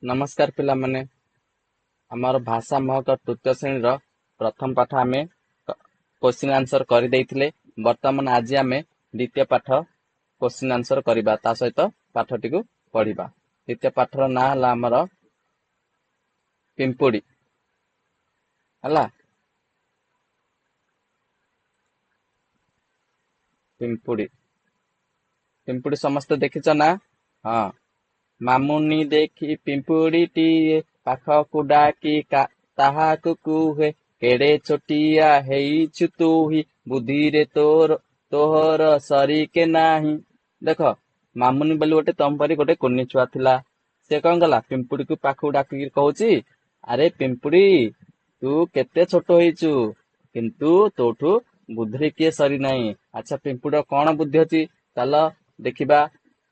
नमस्कार पिला माने आमर भाषा महक तृतीय श्रेणी प्रथम पाठ आमे क्वेश्चन आंसर कर देइथिले। वर्तमान आज आमे द्वितीय पाठ क्वेश्चन आंसर करिबा ता सहित पाठटी को पढ़िबा। द्वितीय पाठर ना हला आमर पिंपुड़ी हला। पिंपुड़ी पिंपुड़ी समस्त देखिछ ना? हाँ। मामुनी देखी पिंपुड़ीटीए पाखकु डाकी ताहाकु कुहे केड़े छोटिया हेइछु तुही बुद्धिरे तोहर सरीके नाही। देख मामुनी बोली गोटे तम परी गोटे कुनी छुआ थिला। से कौन गला पिंपुड़ी को पाखकु डाकी कहूची, अरे पिंपुड़ी तू केते छोट होइछु किंतु तोठू बुद्धिरे किए सरी नाही। अच्छा पिंपुड़ी कौन बुद्धि अछि चल देखिबा।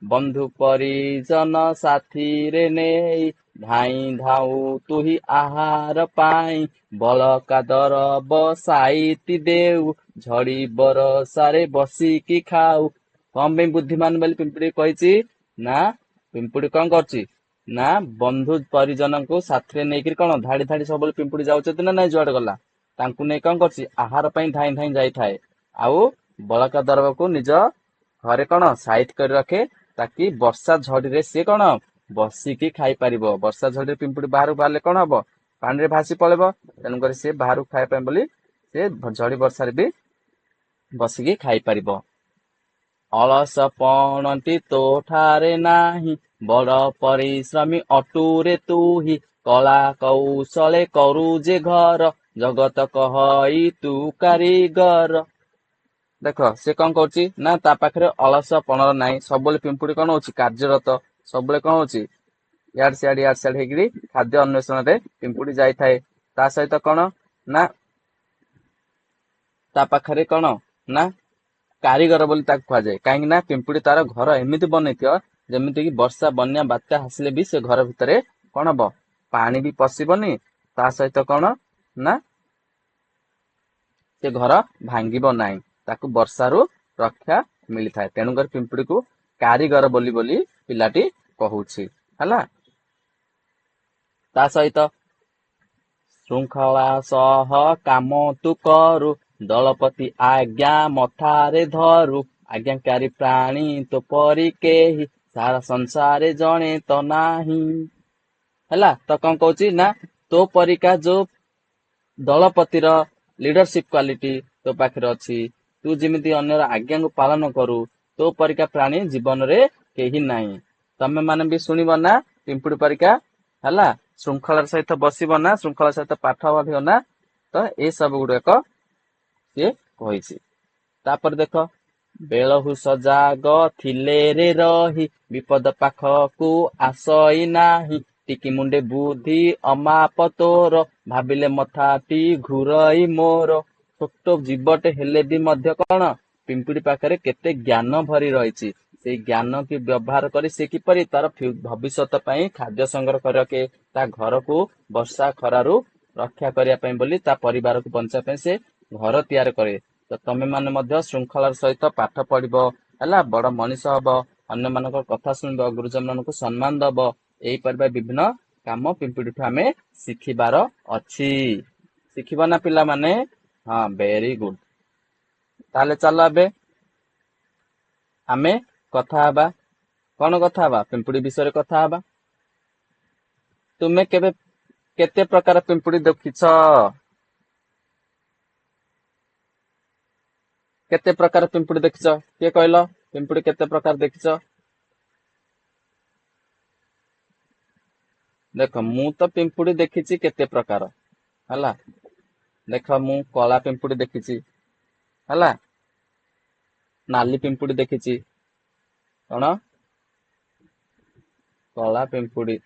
बंधु परिजन साथीरे नेई धाई धाऊ तुही आहार पाई बलका दर बसाईति देऊ झड़ी बरसारे बसिकी खाऊ। कौन पे बुद्धिमान बोली पिंपुड़ी कही ना? पिंपुड़ी कौन करची ना बंधु परिजन को साथी नहीं कौन धाड़ी धाड़ी सब पिंपुड़ी जाऊँ ना नहीं जुआड़े गला तांकु नहीं कौन करची आहार पाई धाई धाई जाई थाए। आउ बलका दरब को निज घरे कौन साइट कर रखे ताकि वर्षा झड़ी रे सी कौन बसिकी खाई परिबो। वर्षा झड़ी पिंपुड़ी बाहर बाहर कौन हम पानी रे भासी पड़ेब। तेणुकर सी बाहर खाए बोली से झड़ी वर्षा भी बसिकी खाई परिबो। अलस पणती तोठारे नाही बड़ परिश्रमी अटूरे तुही कला कौशले करू जे घर जगत कहई तू कारीगर। देख से कौन करुच्ची ना ता पाखे अलस पणर नाई सब पिंपुड़ी कौन होची कार्यरत सब कौन होची याड सियाड हेकरी खाद्य अन्वेषण रे पिंपुड़ी जाई थाए। ता सहित कौन ना ता पाखरे कौन ना कारीगर बोली ताक कुआ जाए। कहीं ना पिंपुड़ी तार घर एमिति बनैथियो जेमिति कि वर्षा बन्या बात्या हसिले भी से घर भितरे कौन हम पानी भी पशिबनी। ता सहित कौन ना से घर भांगिब नाही ताकू वर्षारू रक्षा मिली थाए। तेणुकर पिंपुड़ी को कारीगर बोली बोली पिलाटी कहूछि हला। ता सहित श्रृंखला सह काम तू करू दलपति आज्ञा मथारे धरू आज्ञाकारी प्राणी तो परी केही सारा संसारे जणे तो नाही। हला तो कौन कहूची ना तो परिका जो दलपतिर लीडरशिप क्वालिटी तो पाखे अच्छी तू जिमिति अन्यर आज्ञा को पालन करू तो परिका प्राणी जीवन रे केही नाही। तमे माने भी सुनिब ना पिंपुड़ी परिका हला श्रृंखलार सहित बसिब ना श्रृंखला सहित पाठ पढ़िब ना। तो ए सब गुड़ाक सी कही। तापर देख बेलहु सजाग थिले रे रही विपद पाखकू आसई नाही टिकी मुंडे बुद्धि अमाप तोर भाबिले मथाटी घुरई मोर। छोट जीवटे हेले भी मध्य कौन पिंपुड़ी पाखरे केते ज्ञान भरी रही से ज्ञान की व्यवहार करी से किपरि तार भविष्यत पई खाद्य संग्रह कर रखे ता घर को वर्षा खरारू रक्षा करिया बोली ता परिवार को बंचा पे से घर तैयार करे। तो तमे माने मध्य श्रृंखलार सहित पाठ पढ़िबो हला बड़ मनीष हब अन्य मानक कथा सुनिब गुरुजन मानक सम्मान दब एई परिबा विभिन्न काम पिंपुड़ी ठु आमे शिखिबार अछि। शिखिबा ना पिला माने? हाँ वेरी गुड। ताले चलो एबे आमे कथा हबा। कौन कथा हबा? पिंपुड़ी विषय रे कथा हबा। तुमे केबे केते प्रकार पिंपुड़ी देखिछ? केते प्रकार पिंपुड़ी देखिछ के कहलो? पिंपुड़ी केते प्रकार देखिछ? देख मु तो पिंपुड़ी देखिछि केते प्रकार हला। देख मु कला पिंपुड़ी देखिछि हला, नाली पिंपुड़ी देखिछि कौन कला पिंपुड़ी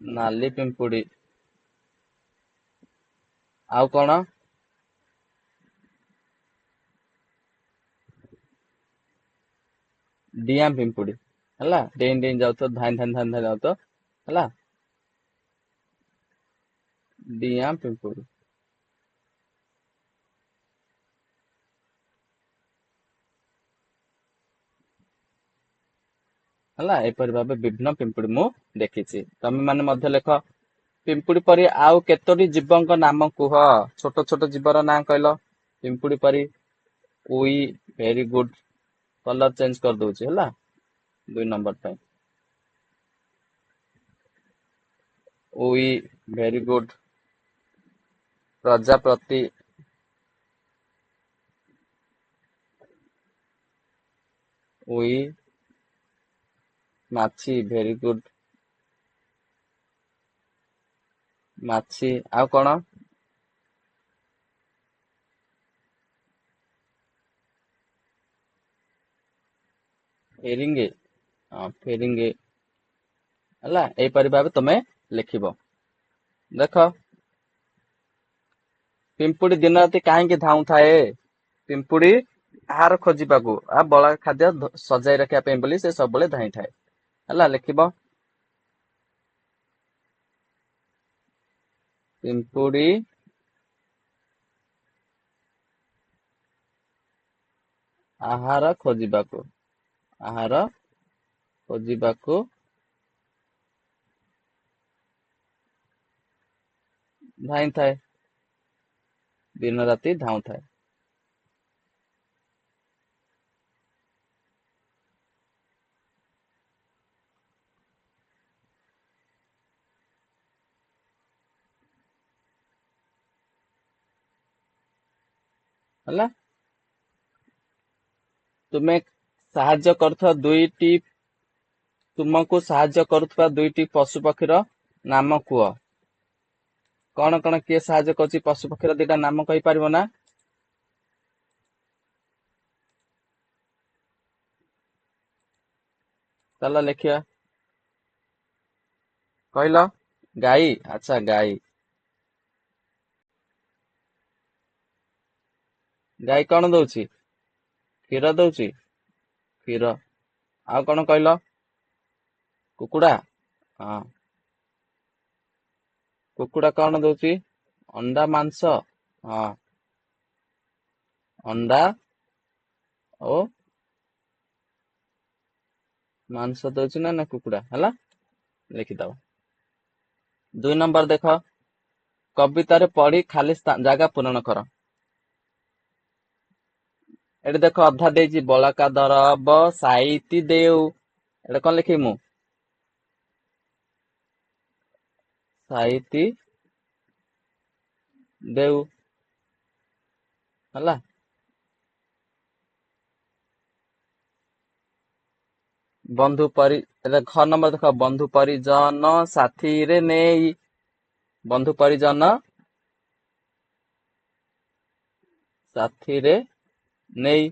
नाली पिंपुड़ी आउ कौन डिया पिंपुड़ी हला डें डें जाऊ तो धान धान धान धान जाऊ तो हला डिया पिंपुड़ी। ହେଲା। ଏପରି ଭାବେ ବିଭିନ୍ନ ପିମ୍ପୁଡି ମୁଁ ଦେଖିଛି। ତମେ ମାନେ ମଧ୍ୟ ଲେଖ ପିମ୍ପୁଡି ପରି ଆଉ କେତୋଟି ଜୀବଙ୍କ ନାମ କୁହ। ଛୋଟ ଛୋଟ ଜୀବର ନାଁ କହିଲ। ପିମ୍ପୁଡି ପରି ଉଇ, ଭେରି ଗୁଡ। କଲର ଚେଞ୍ଜ କରିଦଉଛି ହେଲା 2 ନମ୍ବର ପାଇଁ। ଉଇ, ଭେରି ଗୁଡ। ପ୍ରଜାପତି, ଉଇ, ମାଛି, ଭେରି ଗୁଡ। ମାଛି, ଆଉ କଣ? ଫେରିଙ୍ଗି, ଫେରିଙ୍ଗି ହେଲା। ଏଇପରି ଭାବେ ତମେ ଲେଖିବ। ଦେଖ ପିମ୍ପୁଡି ଦିନ ରାତି କାହିଁକି ଧାଉଁଥାଏ? ପିମ୍ପୁଡି ଆହାର ଖୋଜିବାକୁ ବଳକା ଖାଦ୍ୟ ସଜାଇ ରଖିବା ପାଇଁ ବୋଲି ସେ ସବୁବେଳେ ଧାଇଁଥାଏ ହେଲା। ଲେଖିବ ପିମ୍ପୁଡି ଆହାର ଖୋଜିବାକୁ ଧାଇଁଥାଏ, ଦିନ ରାତି ଧାଉଁଥାଏ। ହେଲା। ତୁମକୁ ସାହାଯ୍ୟ କରୁଥିବା ଦୁଇଟି ପଶୁ ପକ୍ଷୀର ନାମ କୁହ। କଣ କଣ କିଏ ସାହାଯ୍ୟ କରୁଛି? ପଶୁ ପକ୍ଷୀର ଦିଟା ନାମ କହିପାରିବ ନା? ଚାଲ ଲେଖିବା। କହିଲ ଗାଈ। ଆଚ୍ଛା, ଗାଈ। ଗାଈ କଣ ଦଉଛି? କ୍ଷୀର ଦଉଛି। କ୍ଷୀର। ଆଉ କଣ କହିଲ? କୁକୁଡା। ହଁ, କୁକୁଡା କଣ ଦଉଛି? ଅଣ୍ଡା, ମାଂସ। ହଁ, ଅଣ୍ଡା ଓ ମାଂସ ଦଉଛି ନା କୁକୁଡା ହେଲା। ଲେଖିଦବ। 2 ନମ୍ବର ଦେଖ କବିତାରେ ପଢି ଖାଲି ଜାଗା ପୂରଣ କର। ଏଠି ଦେଖ ଅଧା ଦେଇଛି ବଳକା ଦରବ ସାଇତି ଦେଉ। ଏଟା କଣ ଲେଖିବି ମୁଁ? ସାଇତି ଦେଉ ହେଲା। ଘ ନମ୍ବର ଦେଖ ବନ୍ଧୁ ପରିଜନ ସାଥିରେ ନେଇ। ବନ୍ଧୁ ପରିଜନ ସାଥିରେ ନେଇ।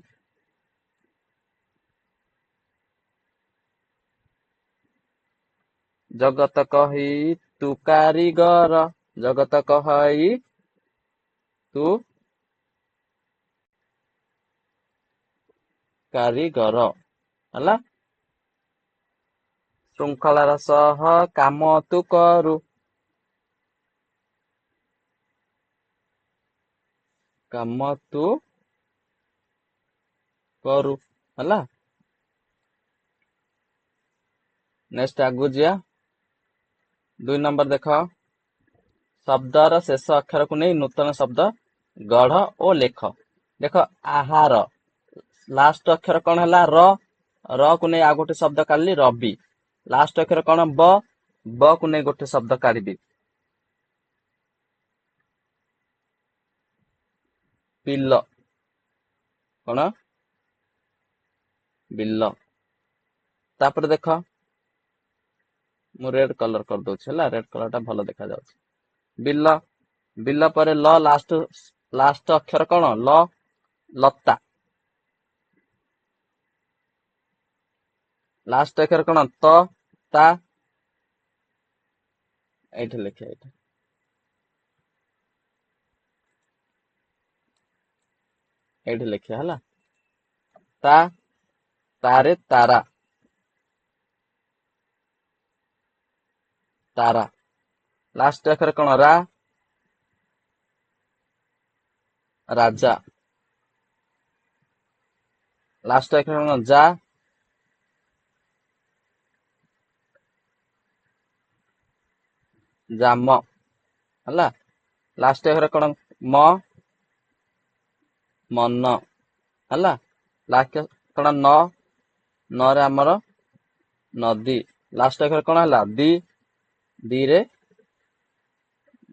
ଜଗତ କହି ତୁ କାରିଗର। ଜଗତ କହି ତୁ କାରିଗର ହେଲା। ଶୃଙ୍ଖଳାର ସହ କାମ ତୁ କରୁ। କାମ ତୁ କରୁ ହେଲା। ନେକ୍ସଟ ଆଗକୁ ଯିବା। 2 ନମ୍ବର ଦେଖ ଶବ୍ଦର ଶେଷ ଅକ୍ଷରକୁ ନେଇ ନୂତନ ଶବ୍ଦ ଗଢ ଓ ଲେଖ। ଦେଖ ଆହାର ଲାଷ୍ଟ ଅକ୍ଷର କଣ ହେଲା? ର। ର କୁ ନେଇ ଆଉ ଗୋଟେ ଶବ୍ଦ କାଢିଲି ରବି। ଲାଷ୍ଟ ଅକ୍ଷର କଣ? ବ। ବ କୁ ନେଇ ଗୋଟେ ଶବ୍ଦ କାଢିବି ବିଲ। କଣ? ବିଲ। ତାପରେ ଦେଖ ମୁଁ ରେଡ କଲର କରିଦଉଛି ହେଲା। ରେଡ କଲର ଟା ଭଲ ଦେଖା ଯାଉଛି। ବିଲ। ବିଲ ପରେ ଲ ଲାଷ୍ଟ ଅକ୍ଷର କଣ? ଲ। ଲତା। ଲାଷ୍ଟ ଅକ୍ଷର କଣ? ତ। ତା। ଏଇଠି ଲେଖେ ଏଇଠି। ଏଇଠି ଲେଖିବା ହେଲା। ତା। ତାରେ ତାରା। ତାରା। ଲାଷ୍ଟ ଅକ୍ଷର କଣ? ରା। ରାଜା। ଲାଷ୍ଟ ଅକ୍ଷର କଣ? ଯା। ଜାମ ହେଲା। ଲାଷ୍ଟ ଅକ୍ଷର କଣ ମ ମନ ହେଲା। ଲାଷ୍ଟ କଣ ନରେ ଆମର ନଦୀ। ଲାଷ୍ଟ ଅକ୍ଷର କଣ ହେଲା ଦିରେ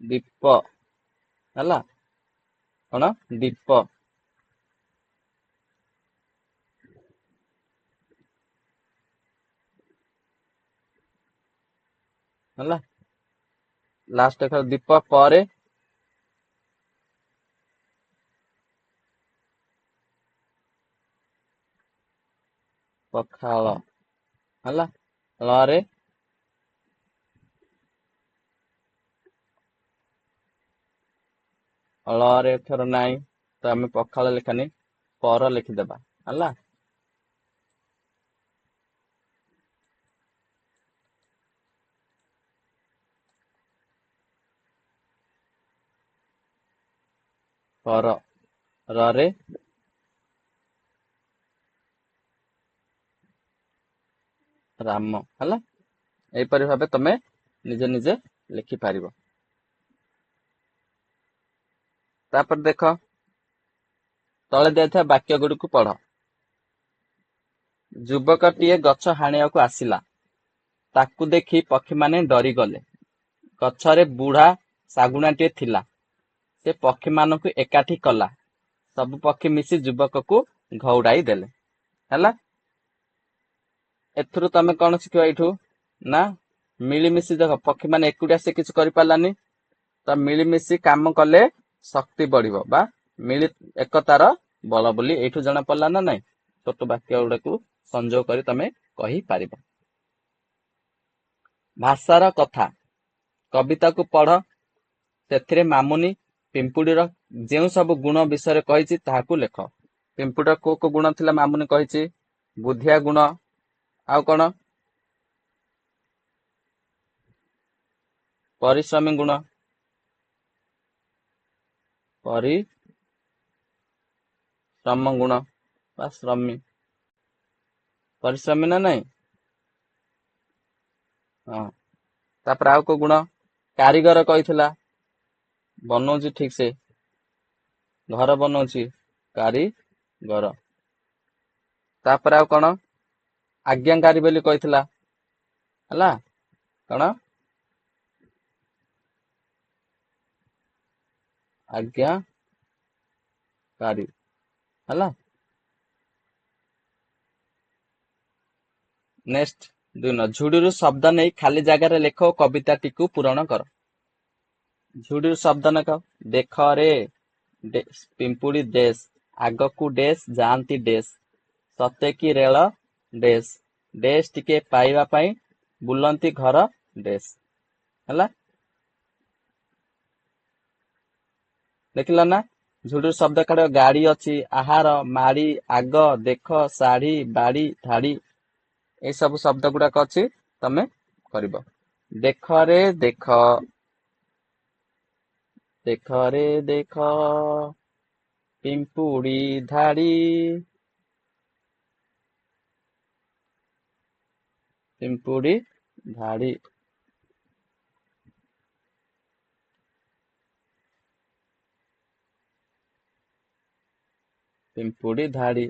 ଦୀପ ହେଲା। କଣ ଦୀପ ହେଲା। ଲାଷ୍ଟ ଅକ୍ଷର ଦୀପ ପରେ ପଖାଳ ହେଲା। ଳରେ ଳରେ ଅକ୍ଷର ନାହିଁ ତ ଆମେ ପଖାଳ ଲେଖାନି ପର ଲେଖିଦେବା ହେଲା। ପର ରରେ ରାମ ହେଲା। ଏହିପରି ଭାବେ ତମେ ନିଜେ ନିଜେ ଲେଖିପାରିବ। ତାପରେ ଦେଖ ତଳେ ଦିଆଯାଇଥିବା ବାକ୍ୟ ଗୁଡ଼ିକୁ ପଢ। ଯୁବକଟିଏ ଗଛ ହାଣିବାକୁ ଆସିଲା। ତାକୁ ଦେଖି ପକ୍ଷୀମାନେ ଡରିଗଲେ। ଗଛରେ ବୁଢା ଶାଗୁଣାଟିଏ ଥିଲା। ସେ ପକ୍ଷୀମାନଙ୍କୁ ଏକାଠି କଲା। ସବୁ ପକ୍ଷୀ ମିଶି ଯୁବକକୁ ଘଉଡାଇ ଦେଲେ ହେଲା। ଏଥିରୁ ତମେ କଣ ଶିଖିବ ଏଇଠୁ ନା ମିଳିମିଶି ଦେଖ ପକ୍ଷୀମାନେ ଏକୁଟିଆ ସେ କିଛି କରିପାରିଲାନି। ତ ମିଳିମିଶି କାମ କଲେ ଶକ୍ତି ବଢିବ ବା ଏକତାର ବଳ ବୋଲି ଏଇଠୁ ଜଣା ପଡିଲା ନା ନାଇଁ। ଛୋଟ ବାକ୍ୟ ଗୁଡାକୁ ସଂଯୋଗ କରି ତମେ କହିପାରିବ। ଭାଷାର କଥା କବିତାକୁ ପଢ। ସେଥିରେ ମାମୁନି ପିମ୍ପୁଡିର ଯେଉଁ ସବୁ ଗୁଣ ବିଷୟରେ କହିଛି ତାହାକୁ ଲେଖ। ପିମ୍ପୁଡିର କୋଉ କୋଉ ଗୁଣ ଥିଲା ମାମୁନି କହିଛି? ବୁଦ୍ଧିଆ ଗୁଣ, ଆଉ କଣ? ପରିଶ୍ରମୀ ଗୁଣ, ପରିଶ୍ରମ ଗୁଣ ବା ଶ୍ରମୀ, ପରିଶ୍ରମୀ ନା ନାଇଁ? ହଁ। ତାପରେ ଆଉ କୋଉ ଗୁଣ? କାରିଗର କହିଥିଲା, ବନଉଛି ଠିକ ସେ, ଘର ବନଉଛି, କାରିଗର। ତାପରେ ଆଉ କଣ? ଆଜ୍ଞାକାରୀ ବୋଲି କହିଥିଲା ହେଲା। କଣ? ଆଜ୍ଞାକାରୀ ହେଲା। ନେକ୍ସଟ 2 ଝୁଡିରୁ ଶବ୍ଦ ନେଇ ଖାଲି ଜାଗାରେ ଲେଖ ଓ କବିତାଟିକୁ ପୂରଣ କର। ଝୁଡିରୁ ଶବ୍ଦ ଲେଖ। ଦେଖରେ ପିମ୍ପୁଡି ଡେସ୍, ଆଗକୁ ଡେସ୍ ଯାଆନ୍ତି ଡେସ୍, ସତେକି ରେଳ ଡେସ୍, ଡେସ୍ ଟିକେ ପାଇବା ପାଇଁ ବୁଲନ୍ତି ଘର ଡେସ୍ ହେଲା। ଦେଖିଲ ନା? ଝୁଡିରୁ ଶବ୍ଦ କାଢ। ଗାଡି ଅଛି, ଆହାର, ମାଡି, ଆଗ, ଦେଖ, ଶାଢୀ, ବାଡି, ଧାଡି, ଏଇ ସବୁ ଶବ୍ଦ ଗୁଡାକ ଅଛି ତମେ କରିବ। ଦେଖରେ ଦେଖ, ଦେଖରେ ଦେଖ ପିମ୍ପୁଡି ଧାଡି, ପିମ୍ପୁଡି ଧାଡି। ପିମ୍ପୁଡି ଧାଡି।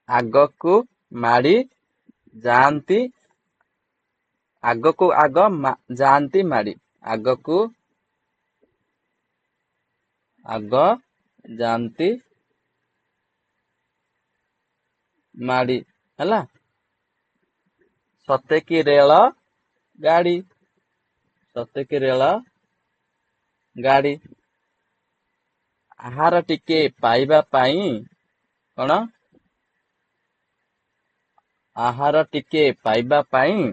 ଆଗକୁ ମାଡି ଯାଆନ୍ତି, ଆଗକୁ ଆଗ ଯାଆନ୍ତି ମାଡି, ଆଗକୁ ଆଗ ଯାଆନ୍ତି ମାଡି ହେଲା। ସତେକି ରେଳ ଗାଡି, ସତେକି ରେଳ ଗାଡି। ଆହାର ଟିକେ ପାଇବା ପାଇଁ କଣ? ଆହାର ଟିକେ ପାଇବା ପାଇଁ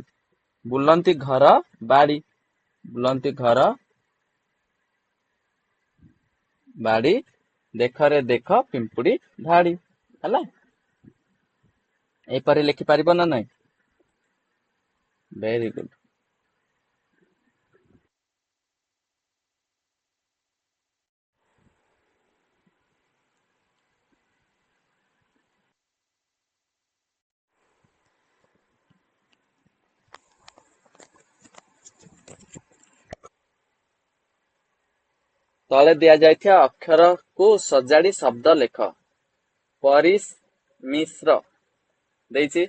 ବୁଲନ୍ତି ଘର ବାଡି, ବୁଲନ୍ତି ଘର ବାଡି, ଦେଖରେ ଦେଖ ପିମ୍ପୁଡି ଧାଡି ହେଲା। ଏହିପରି ଲେଖିପାରିବ ନା ନାଇଁ? Very good. ତଳେ ଦିଆଯାଇଥିବା ଅକ୍ଷରକୁ ସଜାଡି ଶବ୍ଦ ଲେଖ। ପରିମିଶ୍ର ଦେଇଛି,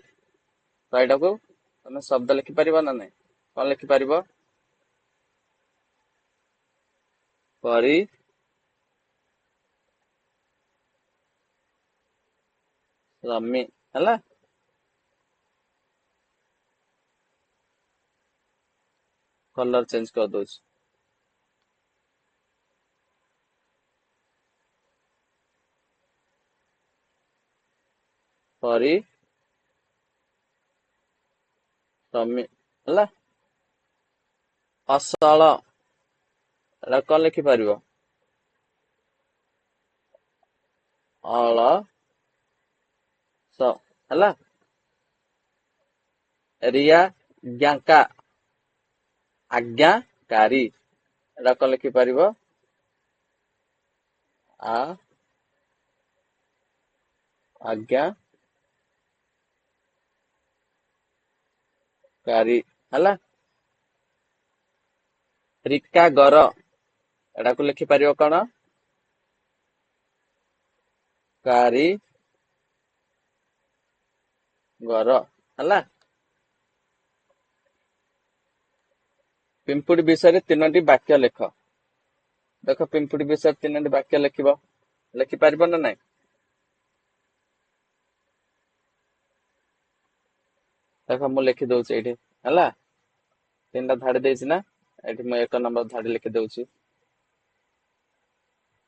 ତ ଏଇଟାକୁ ତମେ ଶବ୍ଦ ଲେଖିପାରିବ ନା ନାଇଁ? କଣ ଲେଖିପାରିବ? ପରିଶ୍ରମୀ ହେଲା। କଲର ଚେଞ୍ଜ କରିଦଉଛି। ପରିଶ୍ରମୀ ହେଲା। ଅସଳ, ଏଟା କଣ ଲେଖିପାରିବ? ଅଳସ ହେଲା। ରିଆ ଜ୍ଞାକା, ଆଜ୍ଞାକାରୀ, ଏଟା କଣ ଲେଖିପାରିବ? ଆଜ୍ଞାକାରୀ ହେଲା। ରିକାଗର, ଏଟାକୁ ଲେଖିପାରିବ କଣ? କାରିଗର ହେଲା। ପିମ୍ପୁଡି ବିଷୟରେ 3ଟି ବାକ୍ୟ ଲେଖ। ଦେଖ, ପିମ୍ପୁଡି ବିଷୟରେ 3ଟି ବାକ୍ୟ ଲେଖିବ। ଲେଖିପାରିବ ନା ନାଇଁ? ଦେଖ, ମୁଁ ଲେଖି ଦଉଛି ଏଇଠି ହେଲା। 3ଟା ଧାଡି ଦେଇଛି ନା, ଏଠି ମୁଁ 1 ନମ୍ବର ଧାଡି ଲେଖି ଦଉଛି।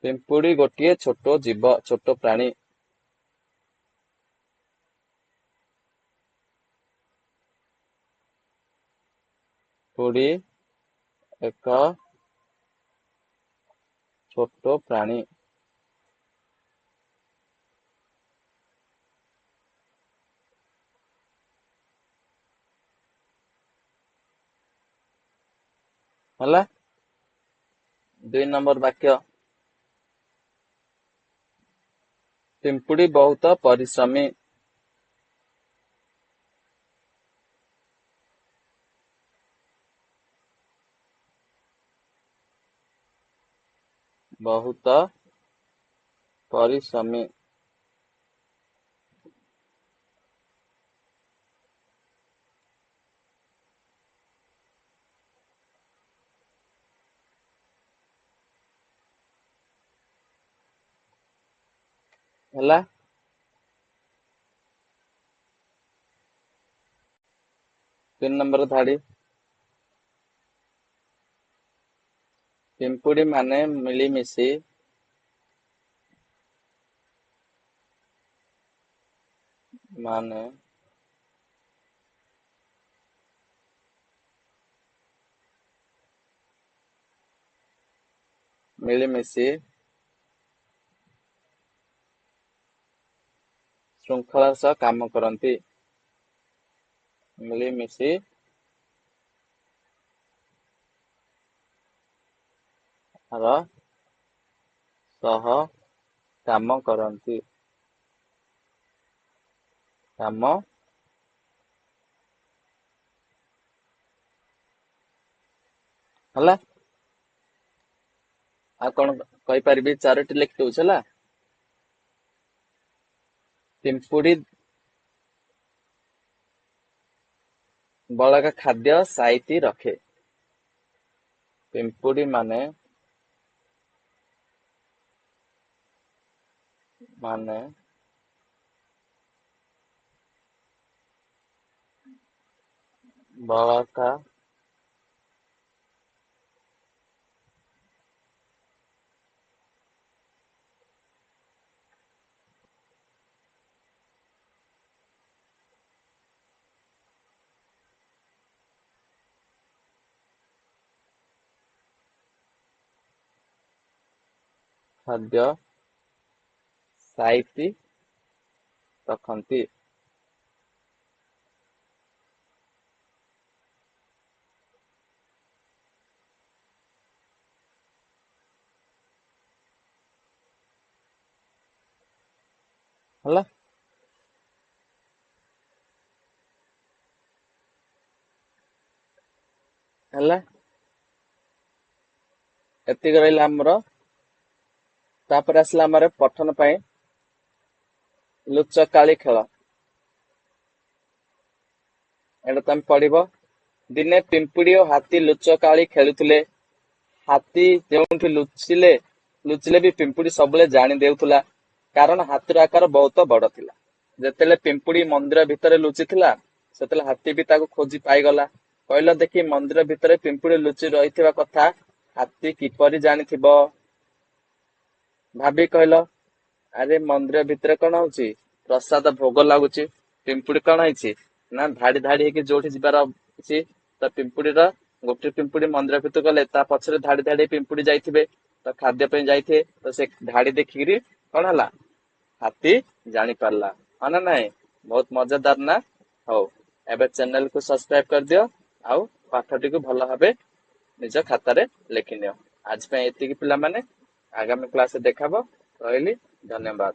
ପିମ୍ପୁଡି ଗୋଟିଏ ଛୋଟ ଜୀବ, ଛୋଟ ପ୍ରାଣୀ। ପିମ୍ପୁଡି ଏକ ଛୋଟ ପ୍ରାଣୀ। ହେଲା। 2 ନମ୍ବର ବାକ୍ୟ, ପିମ୍ପୁଡି ବହୁତ ପରିଶ୍ରମୀ। ବହୁତ ପରିଶ୍ରମୀ ହେଲା। 3 ନମ୍ବର ଧାଡି, ପିମ୍ପୁଡି ମାନେ ମିଳିମିଶି ଶୃଙ୍ଖଳାର ସହ କାମ କରନ୍ତି। ମିଳିମିଶି ର ସହ କାମ କରନ୍ତି। କାମ ହେଲା। ଆଉ କଣ କହିପାରିବି? 4ଟି ଲେଖି ଦଉଛି ହେଲା। ପିମ୍ପୁଡି ବଳକା ଖାଦ୍ୟ ସାଇତି ରଖେ। ପିମ୍ପୁଡି ମାନେ ବଳକା ଖାଦ୍ୟ ସାଇତି ରଖନ୍ତି। ହେଲା। ହେଲା। ଏତିକି ରହିଲା ଆମର ତାପରେ ଆସିଲା ଆମର ପଠନ ପାଇଁ ଲୁଚକାଳି ଖେଳ। ଏଇଟା ତମେ ପଢିବ। ଦିନେ ପିମ୍ପୁଡି ଓ ହାତୀ ଲୁଚକାଳି ଖେଳୁଥିଲେ। ହାତୀ ଯେଉଁଠି ଲୁଚିଲେ ବି ପିମ୍ପୁଡି ସବୁବେଳେ ଜାଣି ଦେଉଥିଲା, କାରଣ ହାତୀର ଆକାର ବହୁତ ବଡ ଥିଲା। ଯେତେବେଳେ ପିମ୍ପୁଡି ମନ୍ଦିର ଭିତରେ ଲୁଚିଥିଲା, ସେତେବେଳେ ହାତୀ ବି ତାକୁ ଖୋଜି ପାଇଗଲା। କହିଲ ଦେଖି, ମନ୍ଦିର ଭିତରେ ପିମ୍ପୁଡି ଲୁଚି ରହିଥିବା କଥା ହାତୀ କିପରି ଜାଣିଥିବ? ଭାବି କହିଲ। ଆରେ ମନ୍ଦିର ଭିତରେ କଣ ହଉଛି? ପ୍ରସାଦ ଭୋଗ ଲାଗୁଛି। ପିମ୍ପୁଡି କଣ ହେଇଛି ନା ଧାଡି ଧାଡି ହେଇକି ଯୋଉଠି ଯିବାର ଅଛି, ତ ପିମ୍ପୁଡିର ଗୋଟେ ପିମ୍ପୁଡି ମନ୍ଦିର ଭିତରୁ ଗଲେ ତା ପଛରେ ଧାଡି ଧାଡି ପିମ୍ପୁଡି ଯାଇଥିବେ, ତ ଖାଦ୍ୟ ପାଇଁ ଯାଇଥିବେ। ତ ସେ ଧାଡି ଦେଖିକିରି କଣ ହେଲା, ହାତୀ ଜାଣି ପାରିଲା। ହଁ ନା ନାଇଁ? ବହୁତ ମଜାଦାର ନା? ହଉ, ଏବେ ଚ୍ୟାନେଲକୁ ସବସ୍କ୍ରାଇବ କରିଦିଅ ଆଉ ପାଠଟିକୁ ଭଲ ଭାବେ ନିଜ ଖାତାରେ ଲେଖିନିଅ। ଆଜି ପାଇଁ ଏତିକି ପିଲାମାନେ, ଆଗାମୀ କ୍ଲାସରେ ଦେଖାହବ। ରହିଲି, ଧନ୍ୟବାଦ।